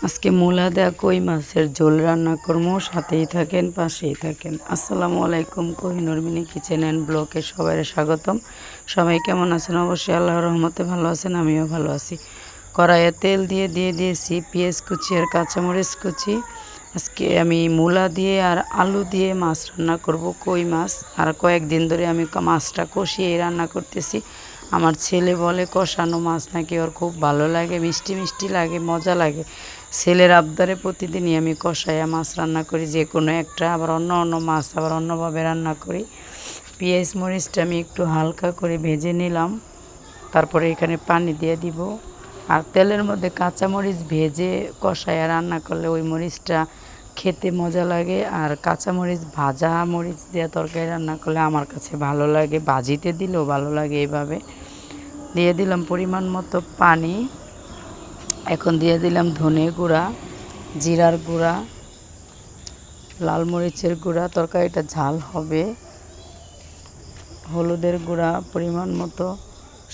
আজকে মূলা দেয়া কই মাছের ঝোল রান্না করবো, সাথেই থাকেন, পাশেই থাকেন। আসসালামু আলাইকুম, কোহিনুর মিনি কিচেন অ্যান্ড ব্লগে সবাই স্বাগতম। সবাই কেমন আছেন? অবশ্যই আল্লাহর রহমতে ভালো আছেন, আমিও ভালো আছি। কড়াইয়ে তেল দিয়ে দিয়েছি পেঁয়াজ কুচি আর কাঁচামরিচ কুচি। আজকে আমি মূলা দিয়ে আর আলু দিয়ে মাছ রান্না করব, কই মাছ। আর কয়েকদিন ধরে আমি মাছটা কষিয়েই রান্না করতেছি। আমার ছেলে বলে কষানো মাছ নাকি ওর খুব ভালো লাগে, মিষ্টি মিষ্টি লাগে, মজা লাগে। ছেলের আবদারে প্রতিদিনই আমি কষাইয়া মাছ রান্না করি, যে কোনো একটা। আবার অন্য অন্য মাছ আবার অন্যভাবে রান্না করি। পেঁয়াজ মরিচটা আমি একটু হালকা করে ভেজে নিলাম, তারপরে এখানে পানি দিয়ে দিব। আর তেলের মধ্যে কাঁচা মরিচ ভেজে কষাইয়া রান্না করলে ওই মরিচটা খেতে মজা লাগে। আর কাঁচা মরিচ ভাজা মরিচ দিয়ে তরকারি রান্না করলে আমার কাছে ভালো লাগে, ভাজিতে দিলেও ভালো লাগে। এইভাবে দিয়ে দিলাম পরিমাণ মতো পানি। এখন দিয়ে দিলাম ধনে গুঁড়া, জিরার গুঁড়া, লাল মরিচের গুঁড়া, তরকারিটা ঝাল হবে, হলুদের গুঁড়া পরিমাণ মতো,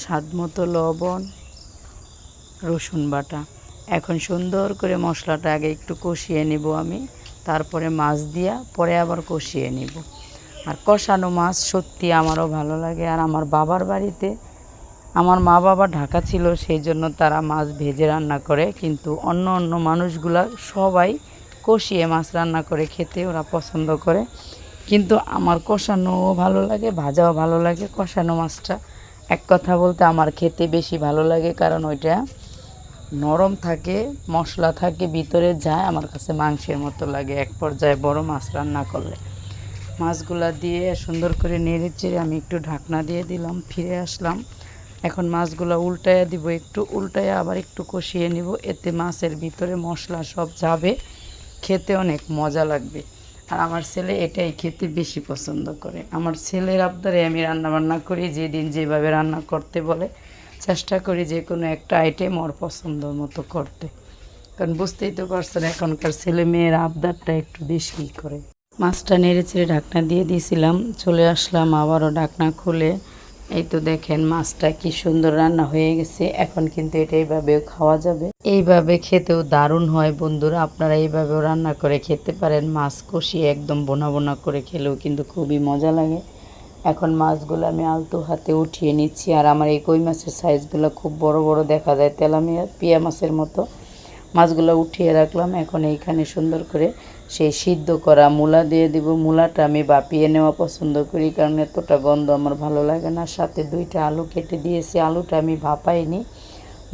স্বাদ মতো লবণ, রসুন বাটা। এখন সুন্দর করে মশলাটা আগে একটু কষিয়ে নিব আমি, তারপরে মাছ দিয়া পরে আবার কষিয়ে নিব। আর কষানো মাছ সত্যি আমারও ভালো লাগে। আর আমার বাবার বাড়িতে আমার মা বাবা ঢাকা ছিল, সেই জন্য তারা মাছ ভেজে রান্না করে, কিন্তু অন্য অন্য মানুষগুলা সবাই কষিয়ে মাছ রান্না করে খেতে ওরা পছন্দ করে। কিন্তু আমার কষানোও ভালো লাগে, ভাজাও ভালো লাগে। কষানো মাছটা এক কথা বলতে আমার খেতে বেশি ভালো লাগে, কারণ ওইটা নরম থাকে, মশলা থাকে ভিতরে যায়, আমার কাছে মাংসের মতো লাগে এক পর্যায়ে বড় মাছ রান্না করলে। মাছগুলা দিয়ে সুন্দর করে নেড়ে চেড়ে আমি একটু ঢাকনা দিয়ে দিলাম, ফিরে আসলাম। এখন মাছগুলো উল্টাইয়া দিব, একটু উল্টাইয়া আবার একটু কষিয়ে নিব, এতে মাছের ভিতরে মশলা সব যাবে, খেতে অনেক মজা লাগবে। আর আমার ছেলে এটাই খেতে বেশি পছন্দ করে। আমার ছেলের আবদারে আমি রান্নাবান্না করি, যেদিন যেভাবে রান্না করতে বলে চেষ্টা করি যে কোনো একটা আইটেম ওর পছন্দ মতো করতে। কারণ বুঝতেই তো পারছেন এখনকার ছেলে মেয়ের আবদারটা একটু বেশিই করে। মাছটা নেড়ে চেড়ে ঢাকনা দিয়ে দিয়েছিলাম, চলে আসলাম আবারও ঢাকনা খুলে। এই তো দেখেন মাছটা কি সুন্দর রান্না হয়ে গেছে। এখন কিন্তু এটা এইভাবেও খাওয়া যাবে, এইভাবে খেতেও দারুণ হয় বন্ধুরা। আপনারা এইভাবেও রান্না করে খেতে পারেন, মাছ কষিয়ে একদম বোনা বোনা করে খেলেও কিন্তু খুবই মজা লাগে। এখন মাছগুলো আমি আলতো হাতে উঠিয়ে নিচ্ছি। আর আমার এই কই মাছের সাইজগুলো খুব বড় বড় দেখা যায়, তেলাপিয়া পিয়া মাছের মতো। মাছগুলো উঠিয়ে রাখলাম। এখন এইখানে সুন্দর করে সেই সিদ্ধ করা মূলা দিয়ে দিব। মূলাটা আমি ভাপিয়ে নেওয়া পছন্দ করি, কারণ এতটা গন্ধ আমার ভালো লাগে না। সাথে 2টা আলু কেটে দিয়েছি, আলুটা আমি ভাপাইনি।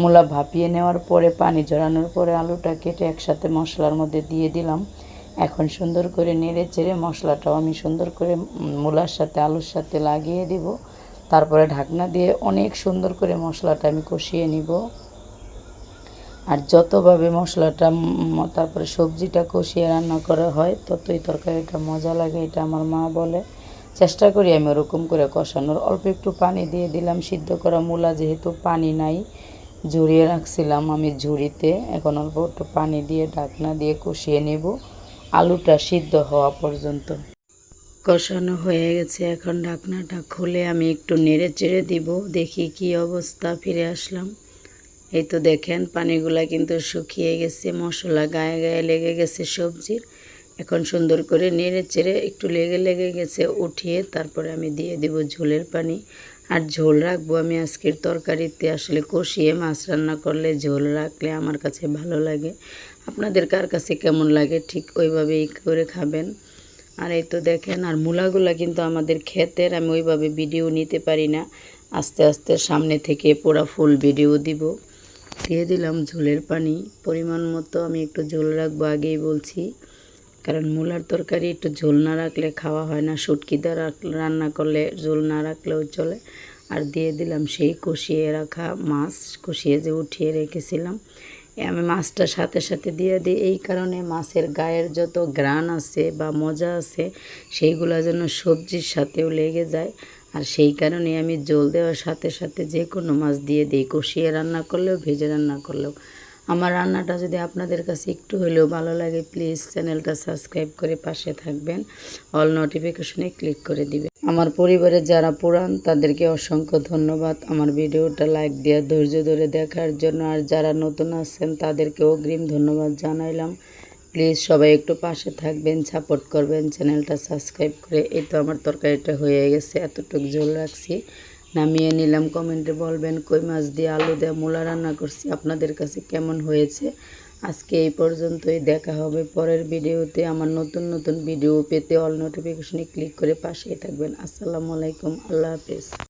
মূলা ভাপিয়ে নেওয়ার পরে পানি ঝরানোর পরে আলুটা কেটে একসাথে মশলার মধ্যে দিয়ে দিলাম। এখন সুন্দর করে নেড়ে চেড়ে মশলাটাও আমি সুন্দর করে মূলার সাথে আলুর সাথে লাগিয়ে দিব। তারপরে ঢাকনা দিয়ে অনেক সুন্দর করে মশলাটা আমি কষিয়ে নিব। আর যতভাবে মশলাটা তারপরে সবজিটা কষিয়ে রান্না করা হয় ততই তরকারিটা মজা লাগে, এটা আমার মা বলে। চেষ্টা করি আমি ওরকম করে কষানোর। অল্প একটু পানি দিয়ে দিলাম, সিদ্ধ করা মূলা যেহেতু পানি নাই, ঝরিয়ে রাখছিলাম আমি ঝুড়িতে। এখন অল্প একটু পানি দিয়ে ঢাকনা দিয়ে কষিয়ে নেব আলুটা সিদ্ধ হওয়া পর্যন্ত। কষানো হয়ে গেছে, এখন ঢাকনাটা খুলে আমি একটু নেড়ে চেড়ে দিব, দেখি কি অবস্থা। ফিরে আসলাম। এই তো দেখেন পানিগুলা কিন্তু শুকিয়ে গেছে, মশলা গায়ে গায়ে লেগে গেছে সবজির। এখন সুন্দর করে নেড়ে চেড়ে একটু লেগে লেগে গেছে উঠিয়ে তারপরে আমি দিয়ে দেব ঝোলের পানি। আর ঝোল রাখবো আমি আজকের তরকারিতে। আসলে কষিয়ে মাছ রান্না করলে ঝোল রাখলে আমার কাছে ভালো লাগে। আপনাদের কার কাছে কেমন লাগে ঠিক ওইভাবেই করে খাবেন। আর এই তো দেখেন, আর মূলাগুলা কিন্তু আমাদের ক্ষেতের, আমি ওইভাবে ভিডিও নিতে পারি না, আস্তে আস্তে সামনে থেকে পুরো ফুল ভিডিও দিব। দিয়ে দিলাম ঝোলের পানি পরিমাণ মতো। আমি একটু ঝোল রাখবো আগেই বলছি, কারণ মূলার তরকারি একটু ঝোল না রাখলে খাওয়া হয় না। শুটকিটা রান্না করলে ঝোল না রাখলেও চলে। আর দিয়ে দিলাম সেই কষিয়ে রাখা মাছ, কষিয়ে যে উঠিয়ে রেখেছিলাম। আমি মাছটা সাথে সাথে দিয়ে দিই এই কারণে, মাছের গায়ের যত ঘ্রাণ আছে বা মজা আছে সেইগুলো যেন সবজির সাথেও লেগে যায়। আর সেই কারণে আমি জল দেওয়ার সাথে সাথে যে কোনো মাছ দিয়ে দিই, কষিয়ে রান্না করলেও ভেজে রান্না করলেও। আমার রান্নাটা যদি আপনাদের কাছে একটু হলেও ভালো লাগে, প্লিজ চ্যানেলটা সাবস্ক্রাইব করে পাশে থাকবেন, অল নোটিফিকেশনে ক্লিক করে দিবেন। আমার পরিবারের যারা পুরান তাদেরকে অসংখ্য ধন্যবাদ আমার ভিডিওটা লাইক দিয়ে ধৈর্য ধরে দেখার জন্য। আর যারা নতুন আছেন তাদেরকে অগ্রিম ধন্যবাদ জানাইলাম। প্লিজ সবাই একটু পাশে থাকবেন, সাপোর্ট করবেন, চ্যানেলটা সাবস্ক্রাইব করে। এই তো আমার তরকারিটা হয়ে গেছে, এতটুকু ঝোল রাখছি, নামিয়ে নিলাম। কমেন্টে বলবেন কই মাছ দিয়ে আলু দিয়ে মূলা রান্না করছি, আপনাদের কাছে কেমন হয়েছে। আজকে এই পর্যন্তই, দেখা হবে পরের ভিডিওতে। আমার নতুন নতুন ভিডিও পেতে অল নোটিফিকেশনে ক্লিক করে পাশেই থাকবেন। আসসালামু আলাইকুম, আল্লাহ হাফেজ।